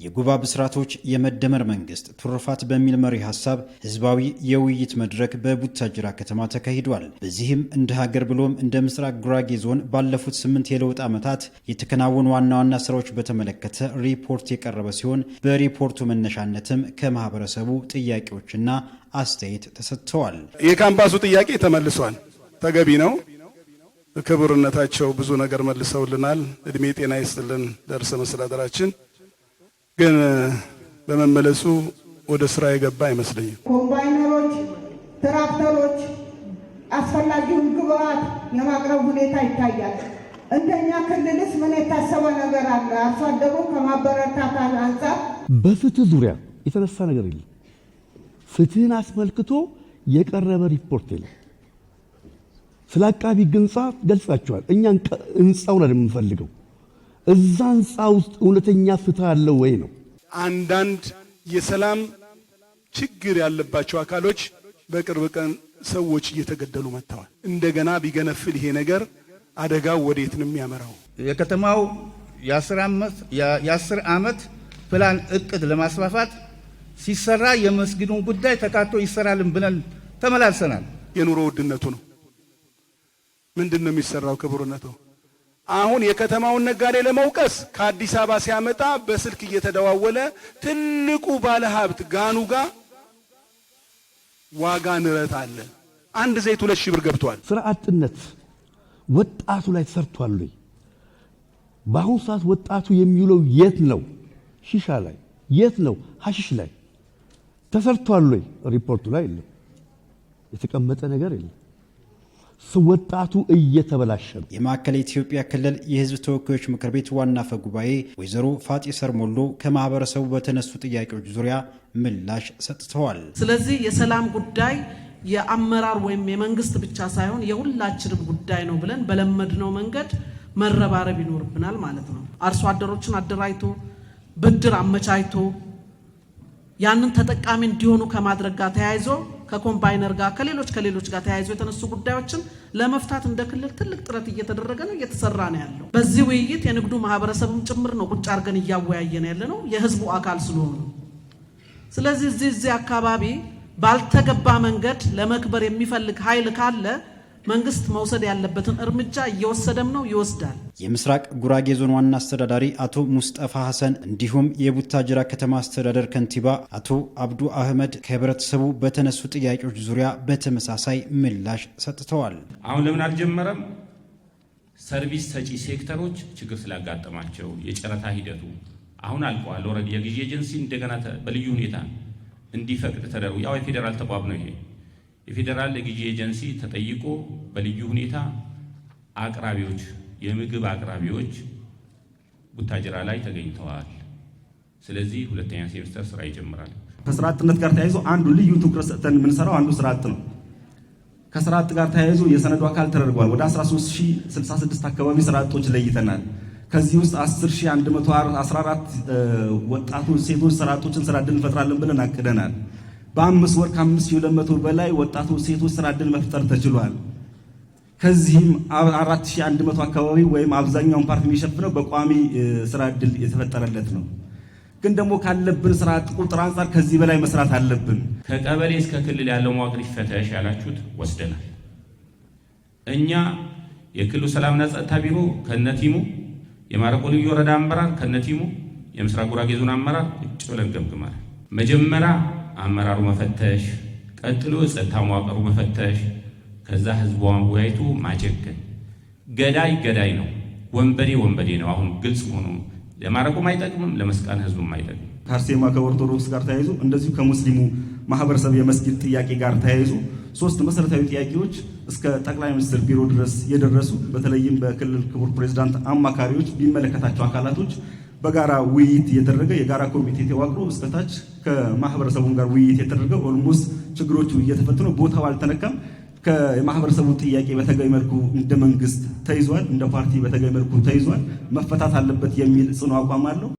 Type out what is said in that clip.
የጉባ ብስራቶች የመደመር መንግስት ትሩፋት በሚል መሪ ሐሳብ ህዝባዊ የውይይት መድረክ በቡታጅራ ከተማ ተካሂዷል። በዚህም እንደ ሀገር ብሎም እንደ ምስራቅ ጉራጌ ዞን ባለፉት 8 የለውጥ ዓመታት የተከናወኑ ዋና ዋና ስራዎች በተመለከተ ሪፖርት የቀረበ ሲሆን በሪፖርቱ መነሻነትም ከማህበረሰቡ ጥያቄዎችና አስተያየት ተሰጥተዋል። የካምፓሱ ጥያቄ ተመልሷል። ተገቢ ነው። ክቡርነታቸው ብዙ ነገር መልሰውልናል። እድሜ ጤና ይስጥልን ለርዕሰ መስተዳድራችን። ግን በመመለሱ ወደ ስራ የገባ አይመስለኝም። ኮምባይነሮች፣ ትራክተሮች አስፈላጊውን ግብአት የማቅረብ ሁኔታ ይታያል። እንደኛ ክልልስ ምን የታሰበ ነገር አለ? አርሶ አደሩ ከማበረታታት አንጻር በፍትህ ዙሪያ የተነሳ ነገር የለም። ፍትህን አስመልክቶ የቀረበ ሪፖርት የለም። ስለ አቃቢ ህንፃ ገልጻቸዋል። እኛ ህንፃው ላይ የምንፈልገው እዛ ህንፃ ውስጥ እውነተኛ ፍትህ አለ ወይ ነው። አንዳንድ የሰላም ችግር ያለባቸው አካሎች በቅርብ ቀን ሰዎች እየተገደሉ መጥተዋል። እንደገና ቢገነፍል ይሄ ነገር አደጋው ወዴት ነው የሚያመራው? የከተማው የ10 ዓመት ፕላን እቅድ ለማስፋፋት ሲሰራ የመስጊዱን ጉዳይ ተካቶ ይሰራልን ብለን ተመላልሰናል። የኑሮ ውድነቱ ነው። ምንድነው የሚሰራው? ክቡርነቱ አሁን የከተማውን ነጋዴ ለመውቀስ ከአዲስ አበባ ሲያመጣ በስልክ እየተደዋወለ ትልቁ ባለሀብት ጋኑ ጋር ዋጋ ንረት አለ። አንድ ዘይት 2 ሺህ ብር ገብቷል። ስራ አጥነት ወጣቱ ላይ ተሰርቷል። በአሁኑ ሰዓት ወጣቱ የሚውለው የት ነው? ሺሻ ላይ። የት ነው? ሐሺሽ ላይ ተሰርቷል። ሪፖርቱ ላይ የለም፣ የተቀመጠ ነገር የለም። ወጣቱ እየተበላሸ ነው። የማዕከላዊ ኢትዮጵያ ክልል የህዝብ ተወካዮች ምክር ቤት ዋና አፈ ጉባኤ ወይዘሮ ፋጢ ሰርሞሎ ከማህበረሰቡ በተነሱ ጥያቄዎች ዙሪያ ምላሽ ሰጥተዋል። ስለዚህ የሰላም ጉዳይ የአመራር ወይም የመንግስት ብቻ ሳይሆን የሁላችንም ጉዳይ ነው ብለን በለመድነው መንገድ መረባረብ ይኖርብናል ማለት ነው። አርሶ አደሮችን አደራጅቶ ብድር አመቻችቶ ያንን ተጠቃሚ እንዲሆኑ ከማድረግ ጋር ተያይዞ ከኮምባይነር ጋር ከሌሎች ጋር ተያይዞ የተነሱ ጉዳዮችን ለመፍታት እንደ ክልል ትልቅ ጥረት እየተደረገ ነው፣ እየተሰራ ነው ያለው። በዚህ ውይይት የንግዱ ማህበረሰብም ጭምር ነው ቁጭ አድርገን እያወያየን ያለ ነው፣ የህዝቡ አካል ስለሆኑ። ስለዚህ እዚህ አካባቢ ባልተገባ መንገድ ለመክበር የሚፈልግ ኃይል ካለ መንግስት መውሰድ ያለበትን እርምጃ እየወሰደም ነው፣ ይወስዳል። የምስራቅ ጉራጌ ዞን ዋና አስተዳዳሪ አቶ ሙስጠፋ ሐሰን እንዲሁም የቡታጅራ ከተማ አስተዳደር ከንቲባ አቶ አብዱ አህመድ ከህብረተሰቡ በተነሱ ጥያቄዎች ዙሪያ በተመሳሳይ ምላሽ ሰጥተዋል። አሁን ለምን አልጀመረም? ሰርቪስ ሰጪ ሴክተሮች ችግር ስላጋጠማቸው የጨረታ ሂደቱ አሁን አልቋል። ኦልሬዲ የግዢ ኤጀንሲ እንደገና በልዩ ሁኔታ እንዲፈቅድ ተደርጎ ያው የፌዴራል ተቋም ነው ይሄ የፌዴራል የግዢ ኤጀንሲ ተጠይቆ በልዩ ሁኔታ አቅራቢዎች የምግብ አቅራቢዎች ቡታጅራ ላይ ተገኝተዋል። ስለዚህ ሁለተኛ ሴሚስተር ስራ ይጀምራል። ከስራ አጥነት ጋር ተያይዞ አንዱ ልዩ ትኩረት ሰጥተን የምንሰራው አንዱ ስራ አጥ ነው። ከስራ አጥ ጋር ተያይዞ የሰነዱ አካል ተደርጓል። ወደ 13066 አካባቢ ስራ አጦች ለይተናል። ከዚህ ውስጥ 10114 ወጣቶች ሴቶች ስራ አጦችን ስራ ዕድል እንፈጥራለን ብለን አቅደናል። በ5 ወር ከ5200 በላይ ወጣቶች ሴቶች ስራ ዕድል መፍጠር ተችሏል። ከዚህም 4100 አካባቢ ወይም አብዛኛውን ፓርት የሚሸፍነው በቋሚ ስራ ዕድል የተፈጠረለት ነው። ግን ደግሞ ካለብን ስራ ቁጥር አንፃር ከዚህ በላይ መስራት አለብን። ከቀበሌ እስከ ክልል ያለው መዋቅር ይፈተሽ ያላችሁት ወስደናል። እኛ የክልሉ ሰላምና ጸጥታ ቢሮ ከነቲሙ፣ የማረቆ ልዩ ወረዳ አመራር ከነቲሙ፣ የምስራቅ ጉራጌ ዞን አመራር ቁጭ ብለን ገምግመናል። መጀመሪያ አመራሩ መፈተሽ፣ ቀጥሎ ጸጥታ መዋቅሩ መፈተሽ፣ ከዛ ህዝቡ ወያይቱ ማጀገን። ገዳይ ነው፣ ወንበዴ ነው። አሁን ግልጽ ሆኖ ለማረቁም አይጠቅምም፣ ለመስቃን ህዝቡም አይጠቅምም። ከአርሴማ ከኦርቶዶክስ ጋር ተያይዞ እንደዚሁ ከሙስሊሙ ማህበረሰብ የመስጊድ ጥያቄ ጋር ተያይዞ 3 መሰረታዊ ጥያቄዎች እስከ ጠቅላይ ሚኒስትር ቢሮ ድረስ የደረሱ በተለይም በክልል ክቡር ፕሬዝዳንት አማካሪዎች ቢመለከታቸው አካላቶች በጋራ ውይይት የተደረገ የጋራ ኮሚቴ ተዋቅሮ እስከታች ከማህበረሰቡም ጋር ውይይት የተደረገ ኦልሞስት ችግሮቹ እየተፈተኑ ቦታው አልተነካም። ከማህበረሰቡ ጥያቄ በተገቢ መልኩ እንደ መንግስት ተይዟል፣ እንደ ፓርቲ በተገቢ መልኩ ተይዟል። መፈታት አለበት የሚል ጽኑ አቋም አለው።